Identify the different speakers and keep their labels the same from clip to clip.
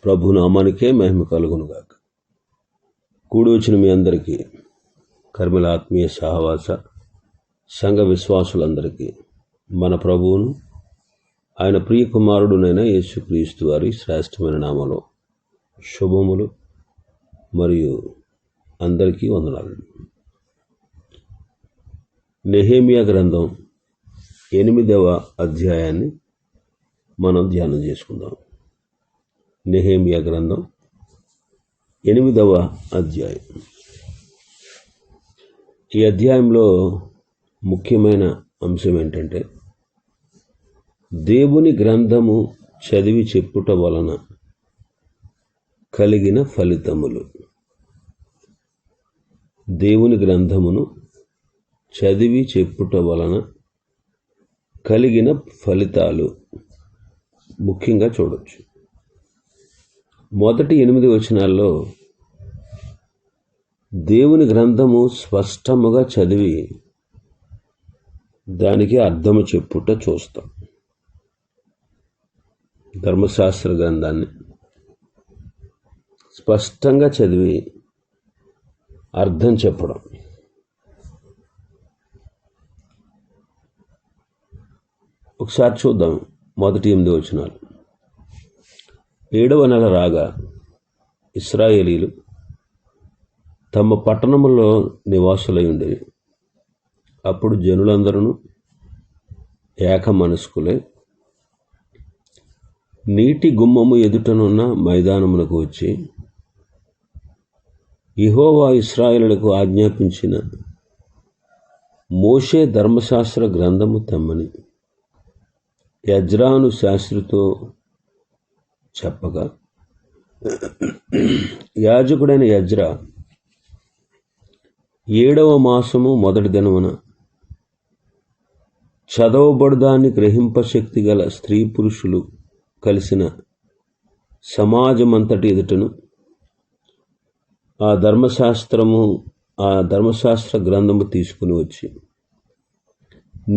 Speaker 1: ప్రభు నామానికే మహిమ కలుగునుగాక. కూడి వచ్చిన మీ అందరికీ, కర్మల ఆత్మీయ సహవాస సంఘ విశ్వాసులందరికీ మన ప్రభువును ఆయన ప్రియ కుమారుడునైన యేసుక్రీస్తు వారి శ్రేష్టమైన నామలో శుభములు మరియు అందరికీ వందనాలు. నెహెమ్యా గ్రంథం 8వ అధ్యాయాన్ని మనం ధ్యానం చేసుకుందాం. నెహెమ్యా గ్రంథం 8వ అధ్యాయం. ఈ అధ్యాయంలో ముఖ్యమైన అంశం ఏంటంటే, దేవుని గ్రంథము చదివి చెప్పుట వలన కలిగిన ఫలితములు. దేవుని గ్రంథమును చదివి చెప్పుట వలన కలిగిన ఫలితాలు ముఖ్యంగా చూడవచ్చు. మొదటి 8 వచనాల్లో దేవుని గ్రంథము స్పష్టముగా చదివి దానికి అర్థము చెప్పుట చూస్తాం. ధర్మశాస్త్ర గ్రంథాన్ని స్పష్టంగా చదివి అర్థం చెప్పడం. ఒకసారి చూద్దాం. మొదటి 8 వచనాలు. 7వ నెల రాగా ఇశ్రాయేలీలు తమ పట్టణములో నివాసులై ఉండేవి. అప్పుడు జనులందరూ ఏక మనస్కులై నీటి గుమ్మము ఎదుటనున్న మైదానమునకు వచ్చి, యెహోవా ఇశ్రాయేలులకు ఆజ్ఞాపించిన మోషే ధర్మశాస్త్ర గ్రంథము తెమ్మని యజ్రాను శాస్త్రితో చెప్పగా, యాజకుడైన యజ్రా 7వ మాసము మొదటి దినమున చదవబడుదాన్ని గ్రహింపశక్తి గల స్త్రీ పురుషులు కలిసిన సమాజమంతటి ఎదుటను ఆ ధర్మశాస్త్ర గ్రంథము తీసుకుని వచ్చి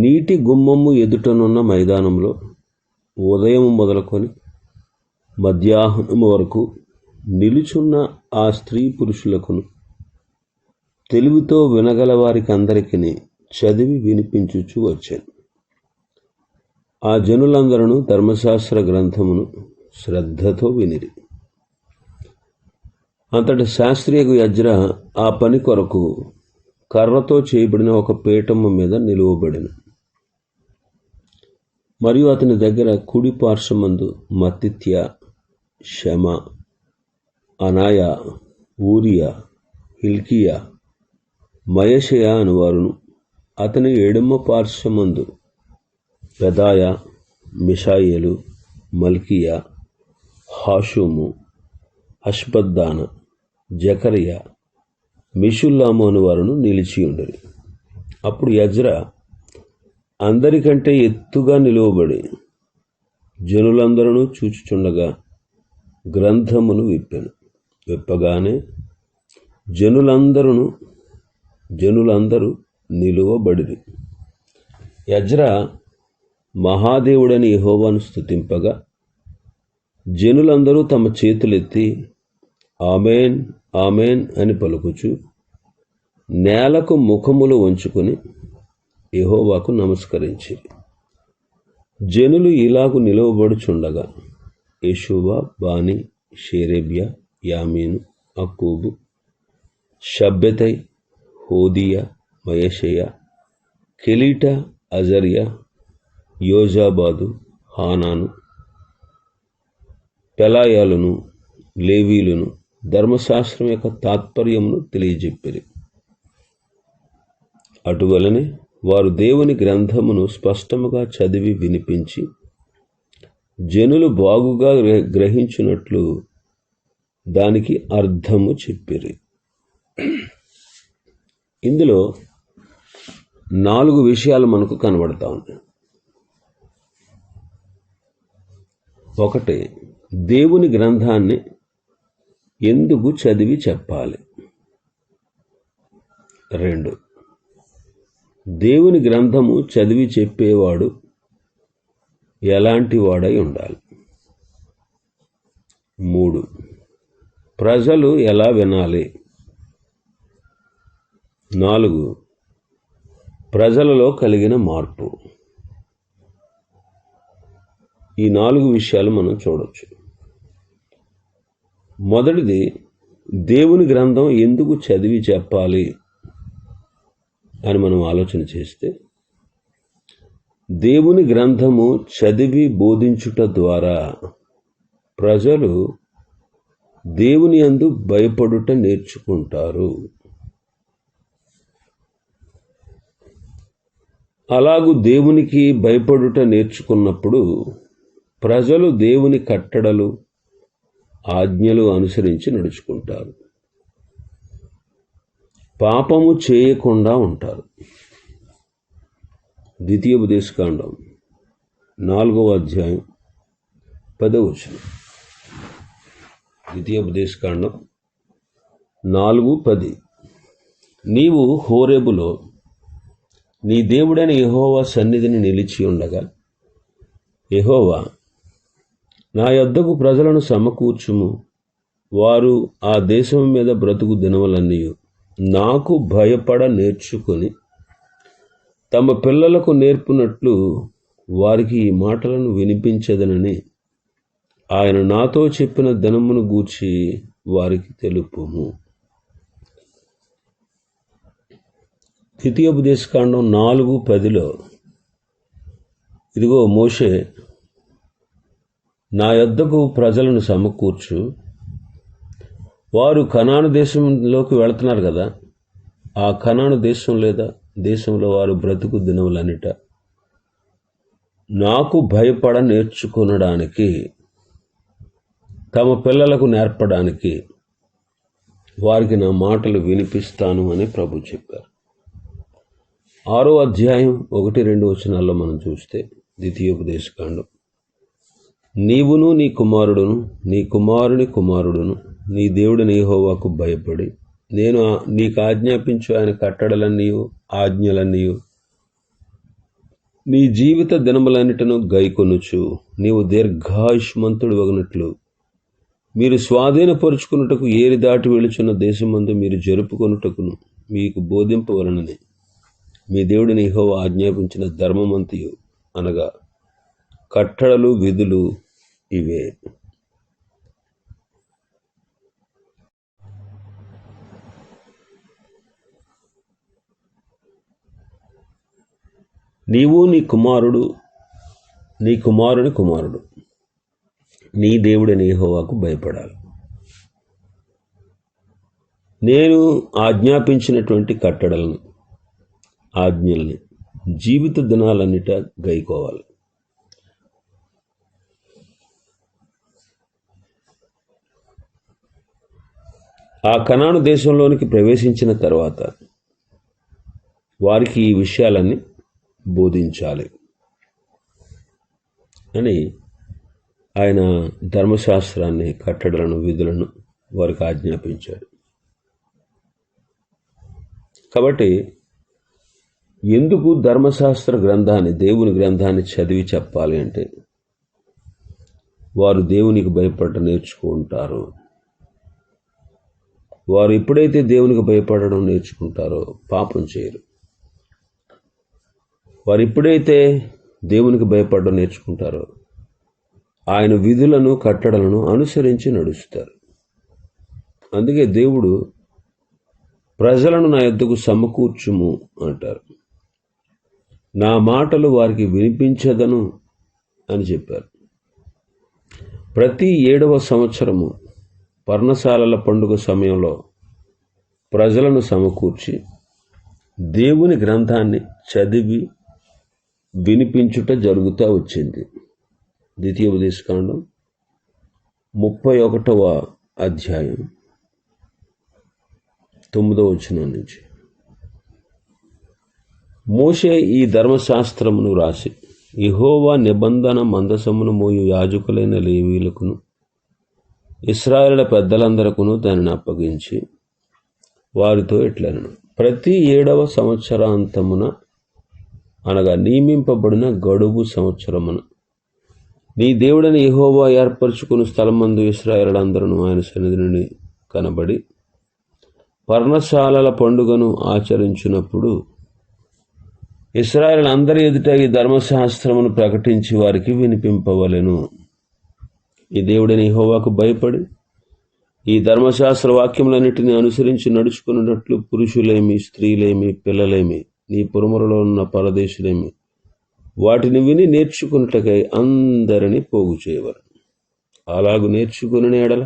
Speaker 1: నీటి గుమ్మము ఎదుటనున్న మైదానంలో ఉదయం మొదలుకొని మధ్యాహ్నం వరకు నిలుచున్న ఆ స్త్రీ పురుషులకును తెలివితో వినగల వారికి అందరికీ చదివి వినిపించుచూ వచ్చాను. ఆ జనులందరూ ధర్మశాస్త్ర గ్రంథమును శ్రద్ధతో వినిరి. అంతటి శాస్త్రియకు యజ్రా ఆ పని కొరకు కర్రతో చేయబడిన ఒక పీఠము మీద నిలువబడిన. మరియు అతని దగ్గర కుడి పార్శ్వమందు మత్తిత్య, షమ, అనాయ, ఊరియా, హిల్కియా, మయషయ అనువారును, అతని ఎడమ పార్శ్వమందు పెదాయ, మిషాయేలు, మల్కియా, హాషుము, అష్బద్దాన, జకరియా, మిషుల్లాము అనువారును నిలిచి ఉండరు. అప్పుడు యజ్రా అందరికంటే ఎత్తుగా నిలువబడి జనులందరూ చూచుచుండగా గ్రంథమును విప్పెను. విప్పగానే జనులందరూ నిలువబడిరి. యజ్రా మహాదేవుడని యెహోవాను స్తుతింపగా జనులందరూ తమ చేతులెత్తి ఆమేన్ ఆమేన్ అని పలుకుచు నేలకు ముఖములు వంచుకొని యెహోవాకు నమస్కరించిరి. జనులు ఇలాగు నిలువబడుచుండగా యెషూవ, బాని, షేరేబ్యా, యామీను, అక్కూబు, షబ్బెతై, హోదియా, మయషయ, కెలీటా, అజర్యా, యోజాబాదు, హానాను, పెలాయాలును, లేవీలును ధర్మశాస్త్రం యొక్క తాత్పర్యమును తెలియజెప్పిరి. అటువలనే వారు దేవుని గ్రంథమును స్పష్టముగా చదివి వినిపించి జనులు బాగుగా గ్రహించినట్లు దానికి అర్థము చెప్పిరి. ఇందులో 4 విషయాలు మనకు కనబడతా ఉన్నాయి. 1, దేవుని గ్రంథాన్ని ఎందుకు చదివి చెప్పాలి. 2, దేవుని గ్రంథము చదివి చెప్పేవాడు ఎలాంటి వాడై ఉండాలి. 3. ప్రజలు ఎలా వినాలి? 4. ప్రజలలో కలిగిన మార్పు. ఈ 4 విషయాలు మనం చూడవచ్చు. మొదటిది, దేవుని గ్రంథం ఎందుకు చదివి చెప్పాలి అని మనం ఆలోచన చేస్తే, దేవుని గ్రంథము చదివి బోధించుట ద్వారా ప్రజలు దేవుని యందు భయపడుట నేర్చుకుంటారు. అలాగూ దేవునికి భయపడుట నేర్చుకున్నప్పుడు ప్రజలు దేవుని కట్టడలు, ఆజ్ఞలు అనుసరించి నడుచుకుంటారు. పాపము చేయకుండా ఉంటారు. ద్వితీయోపదేశకాండం 4వ అధ్యాయం 10వ వచనం. ద్వితీయోపదేశకాండం 4:10. నీవు హోరేబులో నీ దేవుడైన యెహోవా సన్నిధిని నిలిచి ఉండగా, యెహోవా, నా యొద్దకు ప్రజలను సమకూర్చుము, వారు ఆ దేశం మీద బ్రతుకు దినములన్నీ నాకు భయపడ నేర్చుకొని తమ పిల్లలకు నేర్పునట్లు వారికి ఈ మాటలను వినిపించదనని ఆయన నాతో చెప్పిన దినమును గూర్చి వారికి తెలుపుము. ద్వితీయోపదేశకాండం 4:10లో, ఇదిగో మోషే, నా యొద్దకు ప్రజలను సమకూర్చు, వారు కనాను దేశంలోకి వెళుతున్నారు కదా, ఆ కనాను దేశం లేదా దేశంలో వారు బ్రతుకు దినములన్నిట నాకు భయపడ నేర్చుకొనడానికి, తమ పిల్లలకు నేర్పడానికి వారికి నా మాటలు వినిపిస్తాను అని ప్రభు చెప్పారు. 6వ అధ్యాయం 1-2 వచనాల్లో మనం చూస్తే, ద్వితీయోపదేశకాండం, నీవును నీ కుమారుడును నీ కుమారుని కుమారుడును నీ దేవుడిని యెహోవాకు భయపడి నేను నీకు ఆజ్ఞాపించు ఆయన కట్టడలన్నీయు ఆజ్ఞలన్నీయు నీ జీవిత దినములన్నిటను గైకొనుచు నీవు దీర్ఘాయుష్మంతుడు వగనట్లు మీరు స్వాధీనపరుచుకున్నటకు ఏరి దాటి వెళుచున్న దేశమందు మీరు జరుపుకొనుటకును మీకు బోధింపవలనని మీ దేవుడిని యెహోవా ఆజ్ఞాపించిన ధర్మమంతయు, అనగా కట్టడలు, విధులు ఇవే. నీవు నీ కుమారుడు నీ కుమారుని కుమారుడు నీ దేవుడైన యెహోవాకు భయపడాలి. నేను ఆజ్ఞాపించినటువంటి కట్టడలను, ఆజ్ఞల్ని జీవిత దినాలన్నిట గైకోవాలి. ఆ కనాను దేశంలోనికి ప్రవేశించిన తర్వాత వారికి ఈ విషయాలన్నీ బోధించాలి అని ఆయన ధర్మశాస్త్రాన్ని, కట్టడలను, విధులను వారికి ఆజ్ఞాపించాడు. కాబట్టి ఎందుకు ధర్మశాస్త్ర గ్రంథాన్ని, దేవుని గ్రంథాన్ని చదివి చెప్పాలి అంటే, వారు దేవునికి భయపడటం నేర్చుకుంటారు. వారు ఎప్పుడైతే దేవునికి భయపడడం నేర్చుకుంటారో పాపం చేయరు. వారు ఎప్పుడైతే దేవునికి భయపడడం నేర్చుకుంటారో ఆయన విధులను, కట్టడలను అనుసరించి నడుస్తారు. అందుకే దేవుడు ప్రజలను నా యొద్దకు సమకూర్చుము అంటారు. నా మాటలు వారికి వినిపించదను అని చెప్పారు. ప్రతి 7వ సంవత్సరము పర్ణశాలల పండుగ సమయంలో ప్రజలను సమకూర్చి దేవుని గ్రంథాన్ని చదివి వినిపించుట జరుగుతూ వచ్చింది. ద్వితీయోపదేశకాండం 31వ అధ్యాయం 9వ వచనం నుంచి. మోషే ఈ ధర్మశాస్త్రమును రాసి యెహోవా నిబంధన మందసమును మోయు యాజకులైన లేవీయులకును ఇశ్రాయేలు పెద్దలందరకును దానిని అప్పగించి వారితో ఇట్లనెను, ప్రతి 7వ సంవత్సరాంతమున, అనగా నియమింపబడిన గడువు సంవత్సరమున నీ దేవుడని యెహోవా ఏర్పరచుకుని స్థలమందు ఇశ్రాయేలులందరూ ఆయన సన్నిధి నుండి కనబడి పర్ణశాలల పండుగను ఆచరించినప్పుడు ఇశ్రాయేలులందరి ఎదుట ఈ ధర్మశాస్త్రమును ప్రకటించి వారికి వినిపింపవలెను. ఈ దేవుడని యెహోవాకు భయపడి ఈ ధర్మశాస్త్ర వాక్యములన్నిటిని అనుసరించి నడుచుకున్నట్లు పురుషులేమి, స్త్రీలేమి, పిల్లలేమి, నీ పురములలో ఉన్న పరదేశులేమి వాటిని విని నేర్చుకున్నట్లకై అందరినీ పోగు చేయవలెను. అలాగు నేర్చుకుని ఎడల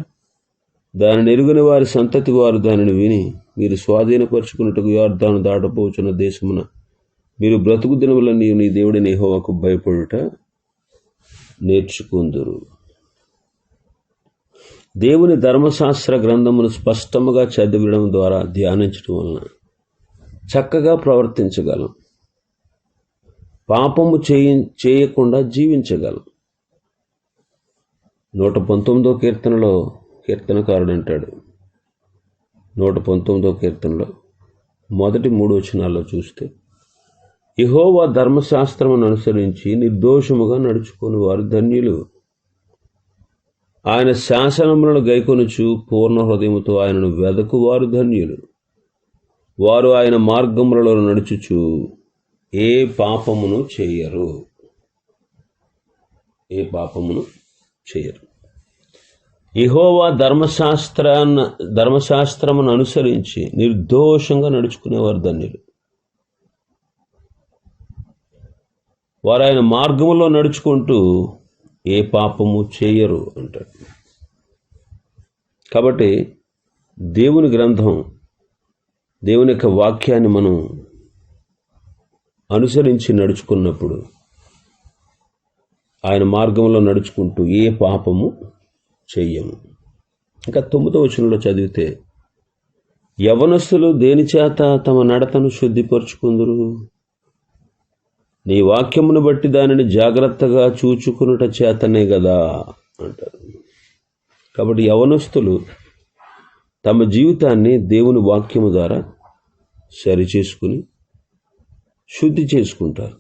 Speaker 1: దానిని ఎరుగని వారి సంతతి వారు దానిని విని మీరు స్వాధీనపరుచుకున్నట్టుకు యొర్దాను దాటపోచున్న దేశమున మీరు బ్రతుకు దినములన్నీ నీ దేవుడైన యెహోవాకు భయపడుట నేర్చుకుందురు. దేవుని ధర్మశాస్త్ర గ్రంథమును స్పష్టముగా చదివడం ద్వారా ధ్యానించడం వలన చక్కగా ప్రవర్తించగలం, పాపము చేయకుండా జీవించగలం. 119వ కీర్తనలో కీర్తనకారుడు అంటాడు, 119వ కీర్తనలో మొదటి 3 వచనాల్లో చూస్తే, యెహోవా ధర్మశాస్త్రమును అనుసరించి నిర్దోషముగా నడుచుకుని వారు ధన్యులు. ఆయన శాసనములను గైకొనుచు పూర్ణ హృదయముతో ఆయనను వెదకువారు ధన్యులు. వారు ఆయన మార్గములలో నడుచుచు ఏ పాపమును చేయరు. యెహోవా ధర్మశాస్త్రమును అనుసరించి నిర్దోషంగా నడుచుకునేవారు ధన్యులు. వారు ఆయన మార్గములో నడుచుకుంటూ ఏ పాపము చేయరు అంటారు. కాబట్టి దేవుని గ్రంథం, దేవుని యొక్క వాక్యాన్ని మనం అనుసరించి నడుచుకున్నప్పుడు, ఆయన మార్గంలో నడుచుకుంటూ ఏ పాపము చెయ్యము. ఇంకా 9వ వచనంలో చదివితే, యవనస్తులు దేని చేత తమ నడతను శుద్ధిపరుచుకుందురు? నీ వాక్యమును బట్టి దానిని జాగ్రత్తగా చూచుకునుట చేతనే కదా అంటారు. కాబట్టి యవనస్తులు తమ జీవితాన్ని దేవుని వాక్యము ద్వారా సరిచేసుకుని శుద్ధి చేసుకుంటారు.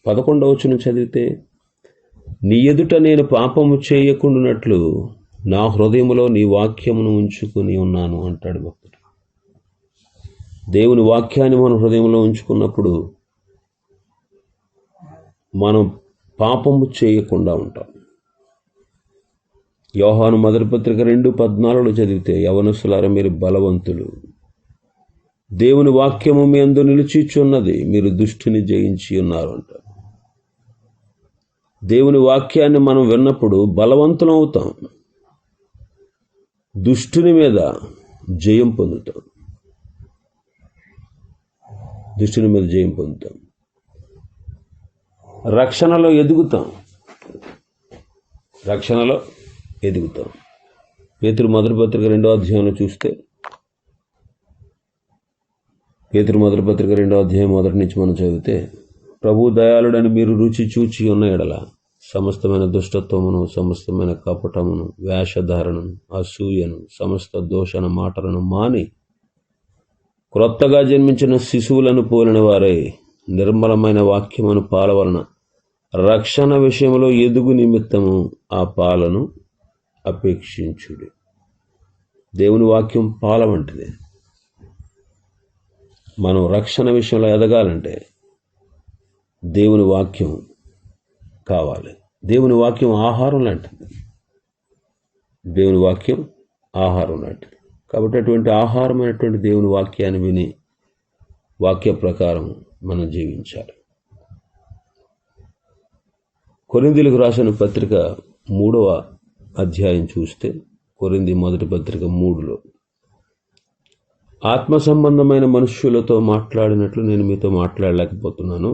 Speaker 1: 11వ వచనం చదివితే, నీ ఎదుట నేను పాపము చేయకుండానట్లు నా హృదయములో నీ వాక్యమును ఉంచుకుని ఉన్నాను అంటాడు భక్తుడు. దేవుని వాక్యాన్ని మన హృదయంలో ఉంచుకున్నప్పుడు మనం పాపము చేయకుండా ఉంటాం. యోహాను మొదటి పత్రిక 2:14 చదివితే, యవనస్తులారా మీరు బలవంతులు, దేవుని వాక్యము మీ యందు నిలిచిచున్నది, మీరు దుష్టుని జయించి ఉన్నారు అంటారు. దేవుని వాక్యాన్ని మనం విన్నప్పుడు బలవంతులం అవుతాం, దుష్టుని మీద జయం పొందుతాం. రక్షణలో ఎదుగుతాం. పేతురు మొదటి పత్రిక 2వ అధ్యాయంలో చూస్తే, పేతురు మొదటి పత్రిక 2వ అధ్యాయం మొదటి నుంచి మనం చదివితే, ప్రభు దయాళుడని మీరు రుచి చూచి ఉన్న ఎడల సమస్తమైన దుష్టత్వమును, సమస్తమైన కపటమును, వేషధారణను, అసూయను, సమస్త దోషణ మాటలను మాని క్రొత్తగా జన్మించిన శిశువులను పోలిన వారై నిర్మలమైన వాక్యమును పాల వలన రక్షణ విషయంలో ఎదుగు నిమిత్తము ఆ పాలను అపేక్షించుడి. దేవుని వాక్యం పాల వంటిది. మనం రక్షణ విషయంలో ఎదగాలంటే దేవుని వాక్యం కావాలి. దేవుని వాక్యం ఆహారం లాంటిది. కాబట్టి అటువంటి ఆహారమైనటువంటి దేవుని వాక్యాన్ని విని వాక్య ప్రకారం మనం జీవించాలి. కొరింథీయులకు రాసిన పత్రిక 3వ అధ్యాయం చూస్తే, కొరింథీ మొదటి పత్రిక 3లో, ఆత్మ సంబంధమైన మనుష్యులతో మాట్లాడినట్లు నేను మీతో మాట్లాడలేకపోతున్నాను,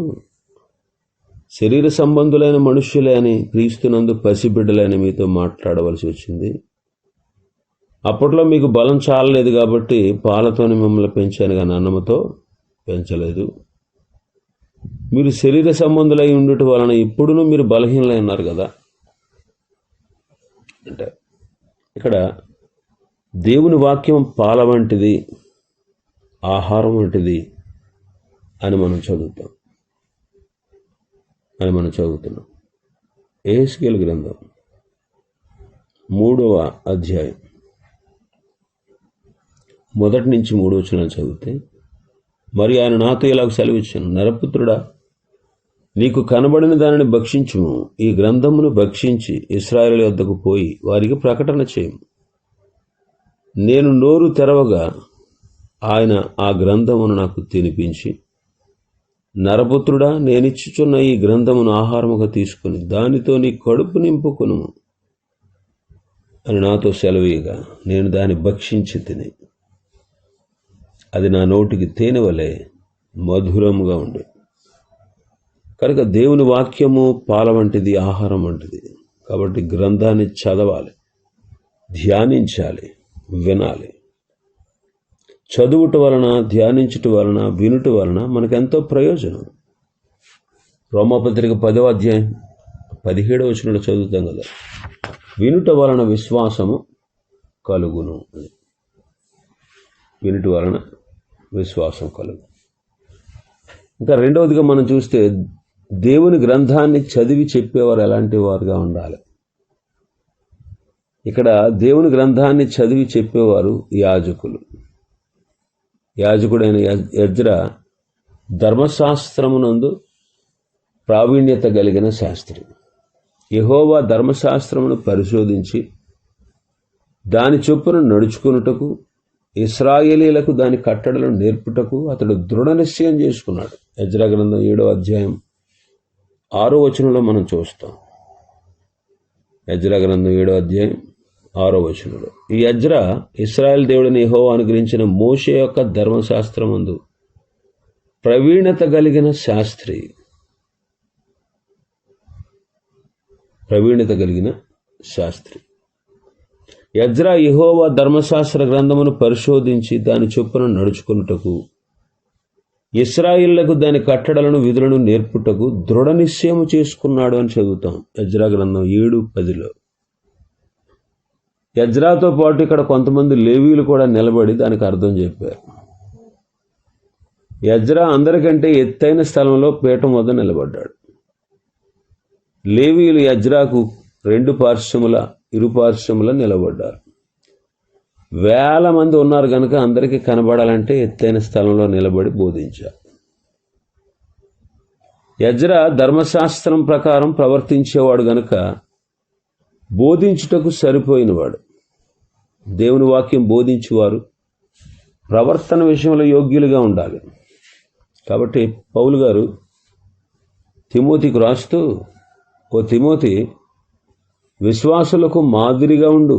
Speaker 1: శరీర సంబంధులైన మనుష్యులే అని, క్రీస్తునందు పసిబిడ్డలని మీతో మాట్లాడవలసి వచ్చింది. అప్పట్లో మీకు బలం చాలలేదు కాబట్టి పాలతోని మిమ్మల్ని పెంచాను కానీ అన్నముతో పెంచలేదు. మీరు శరీర సంబంధులై ఉండుట వలన ఇప్పుడును మీరు బలహీనలై ఉన్నారు కదా. అంటే ఇక్కడ దేవుని వాక్యం పాల వంటిది, ఆహారం వంటిది అని మనం చదువుతున్నాం. యెహెజ్కేలు గ్రంథం 3వ అధ్యాయం 1 నుంచి 3 వచనాలు చదివితే, మరి ఆయన నాతో ఇలాగ సెలవిచ్చాను, నరపుత్రుడా, నీకు కనబడిన దానిని భక్షించుము. ఈ గ్రంథమును భక్షించి ఇశ్రాయేలు వద్దకు పోయి వారికి ప్రకటన చేయము. నేను నోరు తెరవగా ఆయన ఆ గ్రంథమును నాకు తినిపించి, నరపుత్రుడా, నేనిచ్చుచున్న ఈ గ్రంథమును ఆహారముగా తీసుకుని దానితో నీ కడుపు నింపుకొను అని నాతో సెలవీయగా నేను దాన్ని భక్షించి తిని అది నా నోటికి తేనె వలె మధురముగా ఉండే. కనుక దేవుని వాక్యము పాల వంటిది, ఆహారం వంటిది. కాబట్టి గ్రంథాన్ని చదవాలి, ధ్యానించాలి, వినాలి. చదువుట వలన, ధ్యానించుట వలన, వినుట వలన మనకెంతో ప్రయోజనం. రోమాపత్రిక 10వ అధ్యాయం 17వ వచనంలో చదువుతాం కదా, వినుట వలన విశ్వాసము కలుగును. వినుట వలన విశ్వాసం కలుగు. ఇంకా రెండవదిగా మనం చూస్తే, దేవుని గ్రంథాన్ని చదివి చెప్పేవారు ఎలాంటి వారుగా ఉండాలి. ఇక్కడ దేవుని గ్రంథాన్ని చదివి చెప్పేవారు యాజకులు. యాజకుడైన ఎజ్రా ధర్మశాస్త్రమునందు ప్రావీణ్యత కలిగిన శాస్త్రి. యెహోవా ధర్మశాస్త్రమును పరిశోధించి దాని చొప్పున నడుచుకొనుటకు, ఇశ్రాయేలీలకు దాని కట్టడలను నేర్పుటకు అతడు దృఢ నిశ్చయం చేసుకున్నాడు. ఎజ్రా గ్రంథం 7వ అధ్యాయం 6వ వచనంలో మనం చూస్తాం. ఎజ్రా గ్రంథం 7వ అధ్యాయం 6వ వచనంలో ఈ ఎజ్రా ఇశ్రాయేల్ దేవుడిని యెహోవా అనుగ్రహించిన మోషే యొక్క ధర్మశాస్త్రమందు ప్రవీణత కలిగిన శాస్త్రి. ఎజ్రా యెహోవా ధర్మశాస్త్ర గ్రంథమును పరిశోధించి దాని చొప్పున నడుచుకున్నటకు, ఇశ్రాయేలులకు దాని కట్టడలను, విధులను నేర్పుటకు దృఢ నిశ్చయము చేసుకున్నాడు అని చదువుతాం ఎజ్రా గ్రంథం 7:10లో. ఎజ్రాతో పాటు ఇక్కడ కొంతమంది లేవీయులు కూడా నిలబడి దానికి అర్థం చెప్పారు. ఎజ్రా అందరికంటే ఎత్తైన స్థలంలో పీఠం వద్ద నిలబడ్డాడు. లేవీయులు ఎజ్రాకు ఇరుపార్శ్వముల నిలబడ్డారు. వేల మంది ఉన్నారు కనుక అందరికీ కనబడాలంటే ఎత్తైన స్థలంలో నిలబడి బోధించారు. ఎజ్రా ధర్మశాస్త్రం ప్రకారం ప్రవర్తించేవాడు గనుక బోధించుటకు సరిపోయినవాడు. దేవుని వాక్యం బోధించేవారు ప్రవర్తన విషయంలో యోగ్యులుగా ఉండాలి. కాబట్టి పౌలు గారు తిమోతికి రాస్తూ, ఓ తిమోతి, విశ్వాసులకు మాదిరిగా ఉండు,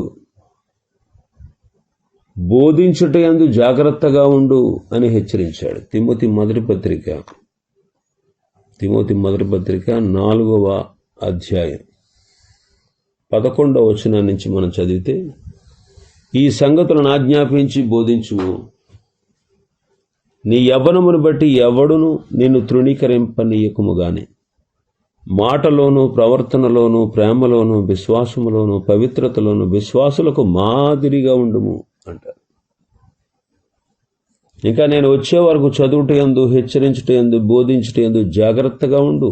Speaker 1: బోధించుటయందు జాగ్రత్తగా ఉండు అని హెచ్చరించాడు. తిమోతి మొదటి పత్రిక 4వ అధ్యాయం 11వ వచనం నుంచి మనం చదివితే, ఈ సంగతులను ఆజ్ఞాపించి బోధించుము. నీ యవ్వనమును బట్టి ఎవడును నిన్ను తృణీకరింపనీయకుము గాని మాటలోను, ప్రవర్తనలోను, ప్రేమలోను, విశ్వాసములోను, పవిత్రతలోను విశ్వాసులకు మాదిరిగా ఉండుము అంటారు. ఇంకా నేను వచ్చే వరకు చదువుటయందు, హెచ్చరించుటయందు, బోధించుటయందు జాగ్రత్తగా ఉండు.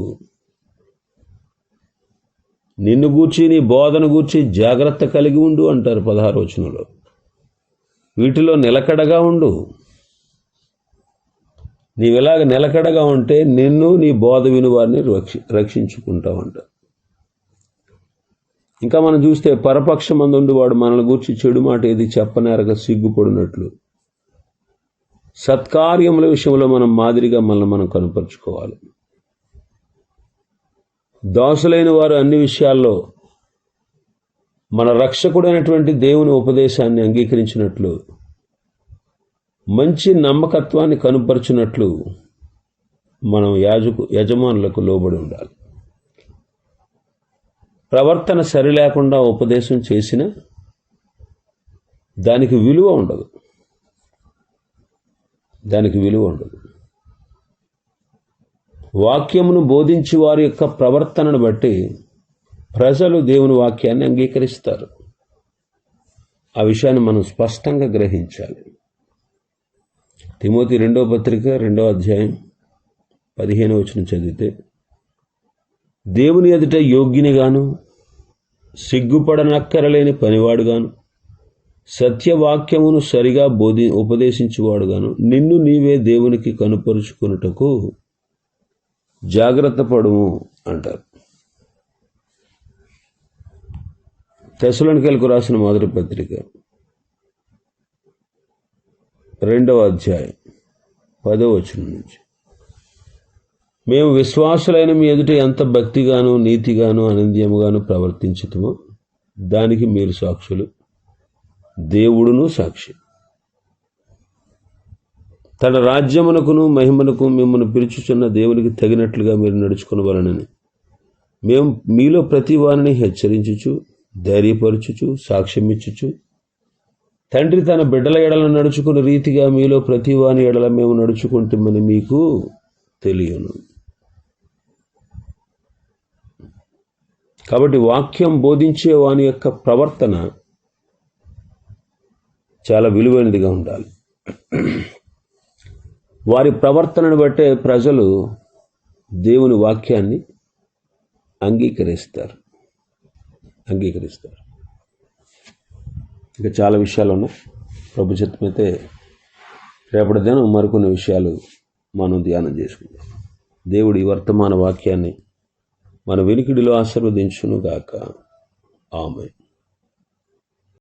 Speaker 1: నిన్ను గూర్చి, నీ బోధన గూర్చి జాగ్రత్త కలిగి ఉండు అంటారు 16వ వచనంలో. వీటిలో నిలకడగా ఉండు. నీవిలాగ నిలకడగా ఉంటే నిన్ను, నీ బోధ విను వారిని రక్షించుకుంటావంట. ఇంకా మనం చూస్తే, పరపక్షమందుండి వాడు మనల్ని గూర్చి చెడు మాట ఏది చెప్పనేరక సిగ్గుపడినట్లు సత్కార్యముల విషయంలో మనం మాదిరిగా మనం కనపరుచుకోవాలి. దాసులైన వారు అన్ని విషయాల్లో మన రక్షకుడైనటువంటి దేవుని ఉపదేశాన్ని అంగీకరించినట్లు, మంచి నమ్మకత్వాన్ని కనుపరిచినట్లు మనం యజమానులకు లోబడి ఉండాలి. ప్రవర్తన సరి లేకుండా ఉపదేశం చేసిన దానికి విలువ ఉండదు. వాక్యమును బోధించి వారి యొక్క ప్రవర్తనను బట్టి ప్రజలు దేవుని వాక్యాన్ని అంగీకరిస్తారు. ఆ విషయాన్ని మనం స్పష్టంగా గ్రహించాలి. తిమోతి 2వ పత్రిక 2వ అధ్యాయం 15వ వచనం చదివితే, దేవుని ఎదుట యోగ్యునిగాను, సిగ్గుపడనక్కరలేని పనివాడుగాను, సత్యవాక్యమును సరిగా ఉపదేశించువాడుగాను నిన్ను నీవే దేవునికి కనుపరుచుకొనుటకు జాగ్రత్త పడుము అంటారు. తెస్సలోనికీయులకు రాసిన మొదటి పత్రిక 2వ అధ్యాయం 10వ వచనం నుంచి, మేము విశ్వాసులైన మీ ఎదుట ఎంత భక్తిగాను నీతిగాను అనంద్యముగాను ప్రవర్తించుతామో దానికి మీరు సాక్షులు, దేవుడును సాక్షి. తన రాజ్యమునకును మహిమనకు మిమ్మల్ని పిలుచుచున్న దేవునికి తగినట్లుగా మీరు నడుచుకునవలనని మేము మీలో ప్రతి వారిని హెచ్చరించుచు, ధైర్యపరచుచు, సాక్ష్యమిచ్చుచు, తండ్రి తన బిడ్డల ఎడల నడుచుకున్న రీతిగా మీలో ప్రతి వాని ఎడల మేము నడుచుకుంటామని మీకు తెలియను. కాబట్టి వాక్యం బోధించే వాని యొక్క ప్రవర్తన చాలా విలువైనదిగా ఉండాలి. వారి ప్రవర్తనను బట్టే ప్రజలు దేవుని వాక్యాన్ని అంగీకరిస్తారు. ఇంకా చాలా విషయాలు ఉన్నాయి. ప్రభు చిత్తమైతే రేపటి దినం మరికొన్ని విషయాలు మనం ధ్యానం చేసుకుందాం. దేవుడి వర్తమాన వాక్యాన్ని మన వినికిడిలో ఆశీర్వదించును గాక. ఆమేన్.